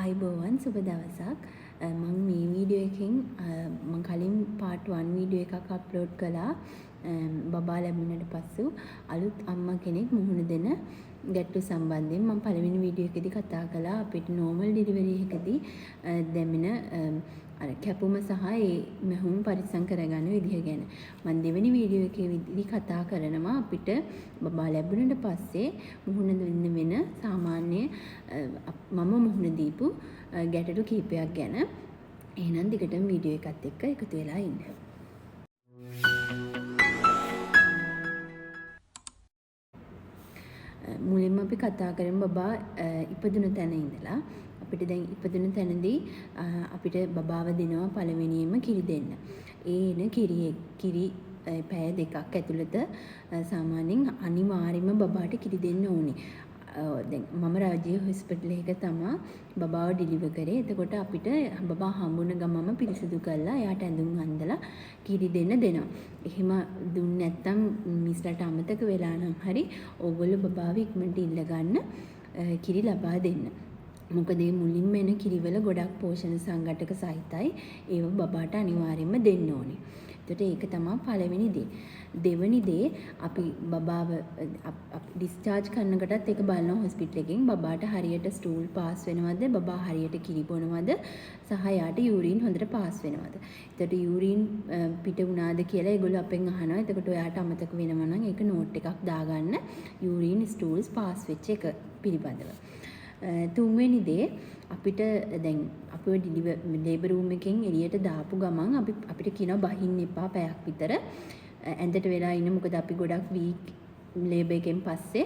ආයිබෝවන් සුබ දවසක්. මම මේ වීඩියෝ එකෙන් මම කලින් part 1 වීඩියෝ එකක් අප්ලෝඩ් කළා. බබා ලැබුණට පස්සෙ අලුත් අම්මා කෙනෙක් මුහුණ දෙන ගැටලු සම්බන්ධයෙන් මම පළවෙනි වීඩියෝ එකේදී කතා කළා අපිට normal delivery එකදී දැනෙන අර කැපුම සහ ඒ මහුම් පරිස්සම් කරගන්න විදිහ ගැන. මම දෙවෙනි වීඩියෝ එකේදී කතා කරනවා අපිට බබා ලැබුණට පස්සේ මුහුණ දෙන්න වෙන සාමාන්‍ය මම මුහුණ දීපු ගැටලු කීපයක් ගැන. එහෙනම් දිගටම වීඩියෝ එකත් එක්ක එකතු වෙලා ඉන්න. මුලින්ම අපි කතා කරමු බබා ඉපදුන තැන ඉඳලා. අපිට දැන් ඉපදුන තැනදී අපිට බබාව දෙනවා පළවෙනියෙන්ම කිරි දෙන්න. ඒ එන කිරි පැය දෙකක් ඇතුළත සාමාන්‍යයෙන් අනිවාර්යයෙන්ම බබාට කිරි දෙන්න ඕනේ. දැන් මම රාජ්‍ය හොස්පිටල් එක තමයි බබාව ඩිලිවර් කරේ. එතකොට අපිට බබා හම්බුන ගමම පිරිසිදු කරලා එයාට ඇඳුම් අඳලා කිරි දෙන්න දෙනවා. එහෙම දුන්නේ නැත්නම් මිස්ලට අමතක වෙලා නම් හරි ඕගොල්ලෝ බබාව ඉක්මනට ඉල්ල ගන්න කිරි ලබා දෙන්න. මොකද මේ මුලින්ම එන කිරිවල ගොඩක් පෝෂණ සංඝටක සහිතයි. ඒව බබාට අනිවාර්යයෙන්ම දෙන්න ඕනේ. එතකොට ඒක තමයි පළවෙනි දේ. දෙවෙනි දේ අපි බබාව ඩිස්චාර්ජ් කරනකොටත් ඒක බලනවා හොස්පිටල් එකෙන් බබාට හරියට ස්ටූල් පාස් වෙනවද, බබා හරියට කිරි බොනවද සහ යාට යූරින් හොඳට පාස් වෙනවද. එතකොට යූරින් පිට වුණාද කියලා ඒගොල්ලෝ අපෙන් අහනවා. එතකොට ඔයාට අමතක වෙනවා නම් ඒක නෝට් එකක් දාගන්න යූරින් ස්ටූල්ස් පාස් වෙච්ච එක පිළිබඳව. තුන්වෙනි දේ අපිට දැන් අපේ ලේබර් රූම් එකෙන් එළියට දාපු ගමන් අපිට කියනවා බහින්න එපා පැයක් විතර ඇඳට වෙලා ඉන්න. මොකද අපි ගොඩක් වීක් ලේබර් එකෙන් පස්සේ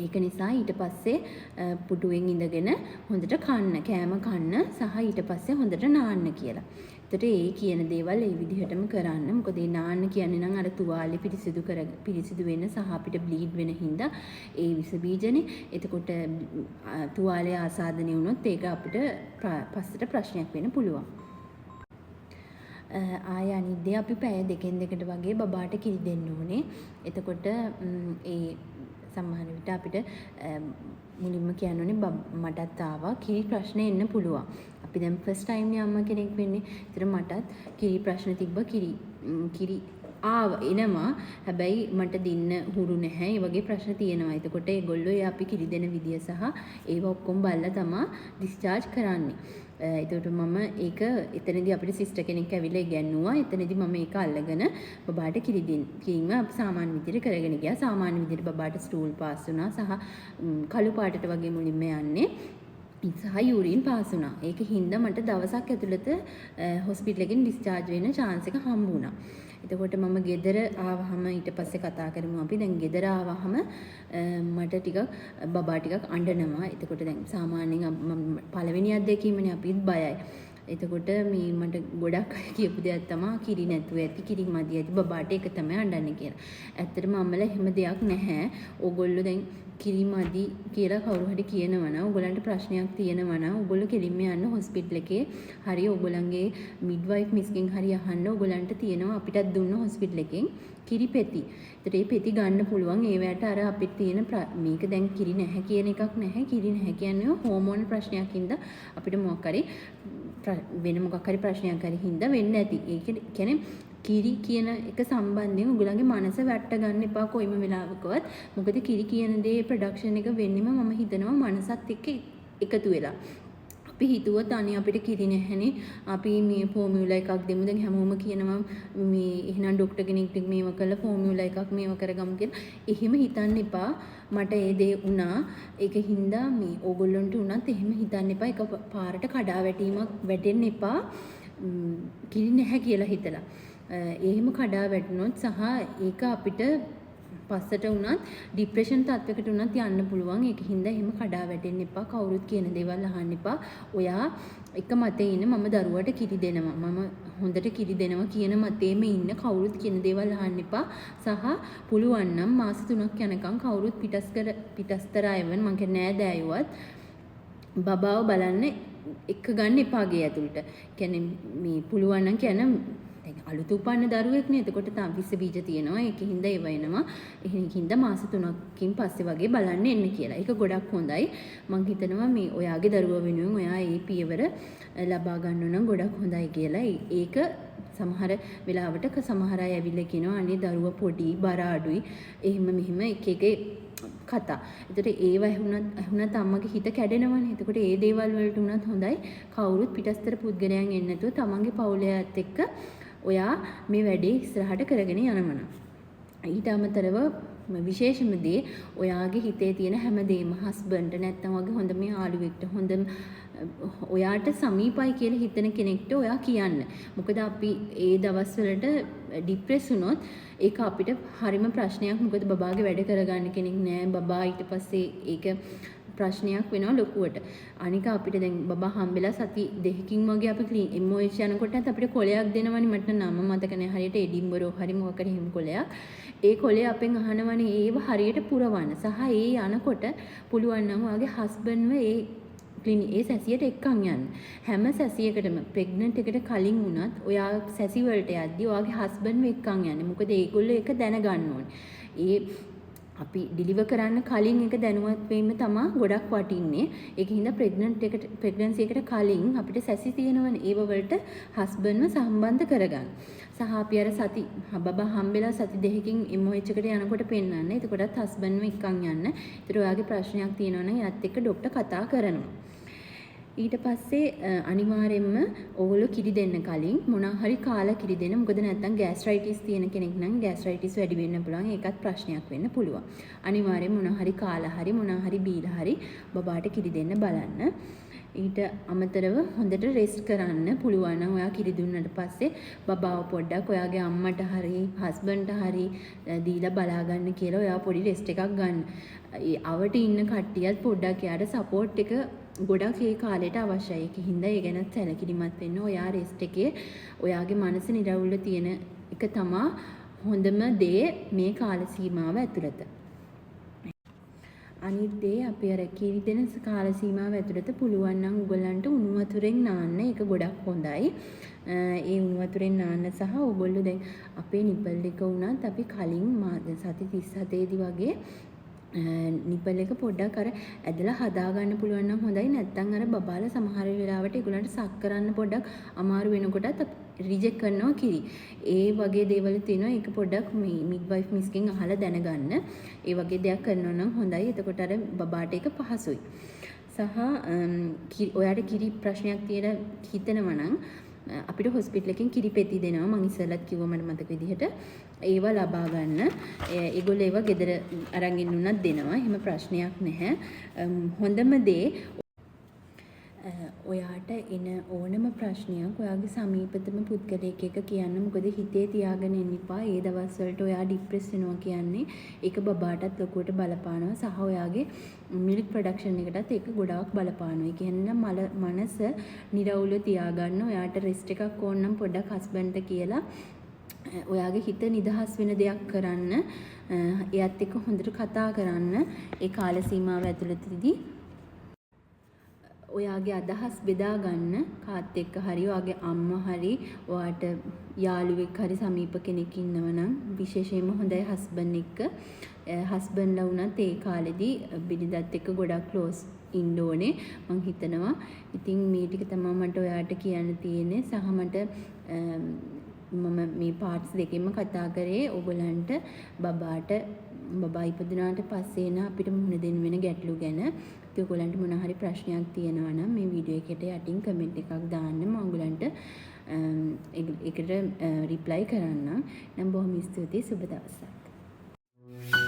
ඒක නිසා ඊට පස්සේ පුටුවෙන් ඉඳගෙන හොඳට කෑම කන්න සහ ඊට පස්සේ හොඳට නාන්න කියලා. එතකොට ඒ කියන දේවල් ඒ විදිහටම කරන්න. මොකද ඒ නාන්න කියන්නේ නම් අර තුවාලේ පිරිසිදු වෙන සහ අපිට බ්ලීඩ් වෙන හින්දා ඒ විස බීජනේ. එතකොට තුවාලේ ආසාදනය වුණොත් ඒක අපිට පස්සට ප්‍රශ්නයක් වෙන්න පුළුවන්. ආය අනිත් දේ අපි පැය දෙකෙන් දෙකට වගේ බබාට කිරි දෙන්න ඕනේ. එතකොට ඒ සමහර විට අපිට මුලින්ම කියන්න ඕනේ මටත් ආවා කිරි ප්‍රශ්න එන්න පුළුවන්. අපි දැන් ෆස්ට් ටයිම් නේ අම්මා කෙනෙක් වෙන්නේ. ඒතර මටත් කිරි ප්‍රශ්න තිබ්බ කිරි එනවා. හැබැයි මට දෙන්න හුරු නැහැ. ඒ වගේ ප්‍රශ්න තියෙනවා. එතකොට ඒගොල්ලෝ අපි කිරි දෙන විදිය සහ ඒව ඔක්කොම බලලා තමයි ඩිස්චාර්ජ් කරන්නේ. එතකොට මම ඒක එතනදී අපිට සිස්ටර් කෙනෙක් ඇවිල්ලා ඉගැන්නුවා. එතනදී මම ඒක අල්ලගෙන බබාට කිරිම අපි සාමාන්‍ය විදිහට කරගෙන ගියා. සාමාන්‍ය විදිහට බබාට ස්ටූල් පාස් වුණා සහ කළු පාටට වගේ මුලින්ම යන්නේ. සහ යූරින් පාස් වුණා. ඒක හින්දා මට දවසක් ඇතුළත හොස්පිටල් එකෙන් ඩිස්චාර්ජ් වෙන්න chance එක හම්බ වුණා. එතකොට මම ගෙදර ආවහම ඊට පස්සේ කතා කරමු අපි. දැන් ගෙදර ආවහම මට ටිකක් බබා ටිකක් අඬනවා. එතකොට දැන් සාමාන්‍යයෙන් පළවෙනි අත්දැකීමනේ අපිත් බයයි. එතකොට මේ මට ගොඩක් අය කියපු දෙයක් තමයි කිරි නැතුව ඇති, කිරි මදි ඇති, බබාට ඒක තමයි අඬන්නේ කියලා. ඇත්තටම අම්මලා එහෙම දෙයක් නැහැ. ඕගොල්ලෝ දැන් කිරි මදි කියලා කවුරු හරි කියනවා නම් ඕගොල්ලන්ට ප්‍රශ්නයක් තියෙනවා නම් ඕගොල්ලෝ කෙලින්ම යන්න හොස්පිටල් එකේ හරි ඕගොල්ලන්ගේ මිඩ්වයිෆ් මිස්ගෙන් හරි අහන්න. ඕගොල්ලන්ට තියෙනවා අපිටත් දුන්න හොස්පිටල් එකෙන් කිරි පෙති. ඒතර ඒ පෙති ගන්න පුළුවන්. ඒවට අර අපිට තියෙන මේක දැන් කිරි නැහැ කියන එකක් නැහැ. කිරි නැහැ කියන්නේ හෝමෝන් ප්‍රශ්නයක් හින්දා අපිට මොකක් හරි වෙන මොකක් හරි ප්‍රශ්නයක් හරි හින්දා වෙන්න ඇති. ඒක කියන්නේ කිරි කියන එක සම්බන්ධයෙන් ඔයගොල්ලන්ගේ මනස වැට්ට ගන්න එපා කොයිම වෙලාවකවත්. මොකද කිරි කියන දේ ප්‍රොඩක්ෂන් එක වෙන්නෙම මම හිතනවා මනසත් එක්ක එකතු වෙලා. අපි හිතුවත් අනේ අපිට කිරි නැහැනේ. අපි මේ ෆෝමියුලා එකක් දෙමු. දැන් හැමෝම කියනවා මේ එහෙනම් ડોක්ටර් කෙනෙක්ට මේව කළා ෆෝමියුලා එකක් මේව කරගමු කියලා. එහෙම හිතන්න එපා. මට ඒ දේ වුණා. ඒක හින්දා මේ ඕගොල්ලන්ට උනත් එහෙම හිතන්න එපා. එක පාරට කඩා වැටීමක් වැටෙන්න එපා. කිරි නැහැ කියලා හිතලා. එහෙම කඩා වැටුනොත් සහ ඒක අපිට පස්සට වුණත් ડિප්‍රෙෂන් තත්වයකට වුණත් යන්න පුළුවන්. ඒක හින්දා එහෙම කඩා වැටෙන්න එපා. කවුරුත් කියන දේවල් අහන්න එපා. ඔයා එක මතේ ඉන්න මම දරුවට කිරි දෙනවා. මම හොඳට කිරි දෙනවා කියන මතේම ඉන්න කවුරුත් කියන දේවල් අහන්න එපා. සහ පුළුවන් නම් මාස 3ක් යනකම් කවුරුත් පිටස්තර අයවන් මං කියන්නේ නෑදෑයුවත් බබාව බලන්න එක්ක ගන්න එපා ගේ ඇතුළට. කියන්නේ මේ පුළුවන් නම් කියන දැන් අලුත උපන්න දරුවෙක්නේ. එතකොට විස බීජ තියෙනවා. ඒකින් හින්දා ඒව එනවා. ඒකින් හින්දා මාස 3කින් පස්සේ වගේ බලන්න එන්න කියලා. ඒක ගොඩක් හොඳයි. මම හිතනවා මේ ඔයාගේ දරුවා වෙනුවෙන් ඔයා මේ පියවර ලබා ගන්න නම් ගොඩක් හොඳයි කියලා. ඒක සමහර වෙලාවට සමහර අය ඇවිල්ලා කියනවා අනේ දරුවා පොඩි බර අඩුයි. එහෙම මෙහෙම එක එක කතා. ඒතර ඒව ඇහුණත් අම්මගේ හිත කැඩෙනවනේ. එතකොට ඒ දේවල් වලට උනත් හොඳයි කවුරුත් පිටස්තර පුද්ගලයන් එන්නේ නැතුව තමන්ගේ පවුලයත් එක්ක ඔයා මේ වැඩේ ඉස්සරහට කරගෙන යනවනම්. ඊට අමතරව විශේෂම දේ ඔයාගේ හිතේ තියෙන හැමදේම හස්බන්ඩ් නැත්නම් වගේ හොඳ මේ යාළුවෙක්ට හොඳ ඔයාට සමීපයි කියලා හිතන කෙනෙක්ට ඔයා කියන්න. මොකද අපි ඒ දවස්වලට ડિප්‍රෙස් වුණොත් ඒක අපිට හරිම ප්‍රශ්නයක්. මොකද බබාගේ වැඩ කරගන්න කෙනෙක් නැහැ. බබා ඊට පස්සේ ඒක ප්‍රශ්නයක් වෙනවා ලොකුවට. අනික අපිට දැන් බබා හම්බෙලා සති දෙකකින් වගේ අපි MOH යනකොටත් අපිට කොලයක් දෙනවනේ. මට නම මතක නැහැ හරියට එඩින්බරෝ හරි මොකක්ද එහෙම කොලයක්. ඒ කොලේ අපෙන් අහනවනේ ඒව හරියට පුරවන්න. සහ ඒ යනකොට පුළුවන් නම් ඔයාගේ හස්බන්ඩ්ව ඒ සැසියට එක්කන් යන්න. හැම සැසියකටම ප්‍රෙග්නන්ට් එකට කලින් වුණත් ඔයා සැසි වලට යද්දි ඔයාගේ හස්බන්ඩ්ව එක්කන් යන්න. මොකද ඒගොල්ලෝ ඒක දැනගන්න ඕනේ. ඒ අපි ඩිලිවර් කරන්න කලින් එක දැනුවත් වීම තමයි ගොඩක් වටින්නේ. ඒකින්ද ප්‍රෙග්නන්සි එකට කලින් අපිට සැසි තියෙනවනේ. ඒව වලට හස්බන්ඩ්ව සම්බන්ධ කරගන්න. සහ අපි අර සති බබා හම්බෙලා සති දෙකකින් MOH එකට යනකොට පෙන්නන්න. එතකොටත් හස්බන්ඩ්ව එක්කන් යන්න. ඒතර ඔයාගේ ප්‍රශ්නයක් තියෙනවා නම් එයාත් එක්ක ડોක්ටර් කතා කරනවා. ඊට පස්සේ අනිවාර්යෙන්ම ඕගොල්ලෝ කිරි දෙන්න කලින් මොනවා හරි කාලා කිරි දෙන්න. මොකද නැත්තම් ગેස්ට්‍රයිටිස් තියෙන කෙනෙක් නම් ગેස්ට්‍රයිටිස් වැඩි වෙන්න පුළුවන්. ඒකත් ප්‍රශ්නයක් වෙන්න පුළුවන්. අනිවාර්යෙන්ම මොනවා හරි කාලා හරි මොනවා හරි බීලා හරි බබාට කිරි දෙන්න බලන්න. ඊට අමතරව හොඳට රෙස්ට් කරන්න පුළුවන් නම් ඔයා කිරි දුන්නට පස්සේ බබාව පොඩ්ඩක් ඔයාගේ අම්මට හරි හස්බන්ඩ්ට හරි දීලා බලා ගන්න කියලා ඔයා පොඩි රෙස්ට් එකක් ගන්න. ඒ අවට ඉන්න කට්ටියත් පොඩ්ඩක් එයාට සපෝට් එක ගොඩක් ඒ කාලේට අවශ්‍යයි. ඒක හින්දා ඒ ගැන සැලකිලිමත් වෙන්න. ඔයා රෙස්ට් එකේ ඔයාගේ මනස නිරවුල්ව තියෙන එක තමයි හොඳම දේ මේ කාල සීමාව ඇතුළත. අනිත් දේ අපි අර කිරි දෙන කාල සීමාව ඇතුළත පුළුවන් නම් උගලන්ට උණු වතුරෙන් නාන්න. ඒක ගොඩක් හොඳයි. ඒ උණු වතුරෙන් නාන්න සහ ඔයගොල්ලෝ දැන් අපේ නිපල් එක උනත් අපි කලින් සති 37 දී වගේ නිපල් එක පොඩ්ඩක් අර ඇදලා හදා ගන්න පුළුවන් නම් හොඳයි. නැත්නම් අර බබාලා සමහර වෙලාවට ඒගොල්ලන්ට සක් කරන්න පොඩ්ඩක් අමාරු වෙනකොටත් රිජෙක්ට් කරනවා කිරි. ඒ වගේ දේවල් තියෙනවා. ඒක පොඩ්ඩක් මේ මිඩ්වයිෆ් මිස්ගෙන් අහලා දැනගන්න. ඒ වගේ දෙයක් කරනවා නම් හොඳයි. එතකොට අර බබාට ඒක පහසුයි. සහ ඔයාට කිරි ප්‍රශ්නයක් තියෙන හිතනවා නම් අපිට හොස්පිටල් එකෙන් කිරි පෙති දෙනවා. මම ඉස්සෙල්ලත් කිව්වා මට මතක විදිහට. ඒව ලබා ගන්න. ඒගොල්ලෝ ඒව ගෙදර අරන් ඉන්න උනත් දෙනවා. එහෙම ප්‍රශ්නයක් නැහැ. හොඳම දේ ඔයාට එන ඕනම ප්‍රශ්නයක් ඔයාගේ සමීපතම පුද්ගලයෙක් එක්ක කියන්න. මොකද හිතේ තියාගෙන ඉන්න එපා. ඒ දවස් වලට ඔයා ડિප්‍රෙස් වෙනවා කියන්නේ ඒක බබාටත් ලොකුවට බලපානවා. සහ ඔයාගේ මිල්ක් ප්‍රොඩක්ෂන් එකටත් ඒක ගොඩාක් බලපානවා. ඒ කියන්නේ මනස නිරවුල්ව තියාගන්න. ඔයාට රෙස්ට් එකක් ඕන නම් පොඩ්ඩක් හස්බන්ඩ්ට කියලා ඔයාගේ හිත නිදහස් වෙන දෙයක් කරන්න. එයාත් එක්ක හොඳට කතා කරන්න. ඒ කාල සීමාව ඇතුළතදී ඔයාගේ අදහස් බෙදා ගන්න. කාත් එක්ක හරි ඔයාගේ අම්මා හරි ඔයාට යාළුවෙක් හරි සමීප කෙනෙක් ඉන්නව නම් විශේෂයෙන්ම හොඳයි හස්බන්ඩ් එක්ක. හස්බන්ඩ්ලා වුණත් ඒ කාලෙදී බිරිඳත් එක්ක ගොඩක් ක්ලෝස් ඉන්න ඕනේ මං හිතනවා. ඉතින් මේ ටික තමයි මට ඔයාට කියන්න තියෙන්නේ. සහ මට මම මේ පාර්ට්ස් දෙකෙන්ම කතා කරේ ඔයගලන්ට බබා ඉපදුනාට පස්සේ න අපිට මුහුණ දෙන්න වෙන ගැටලු ගැන. ඉතින් ඔයගලන්ට මොන හරි ප්‍රශ්නයක් තියෙනවා නම් මේ වීඩියෝ එකට යටින් කමෙන්ට් එකක් දාන්න. මම ඔයගලන්ට ඒකට රිප්ලයි කරන්නම්. නම් බොහොම ස්තුතියි. සුබ දවසක්.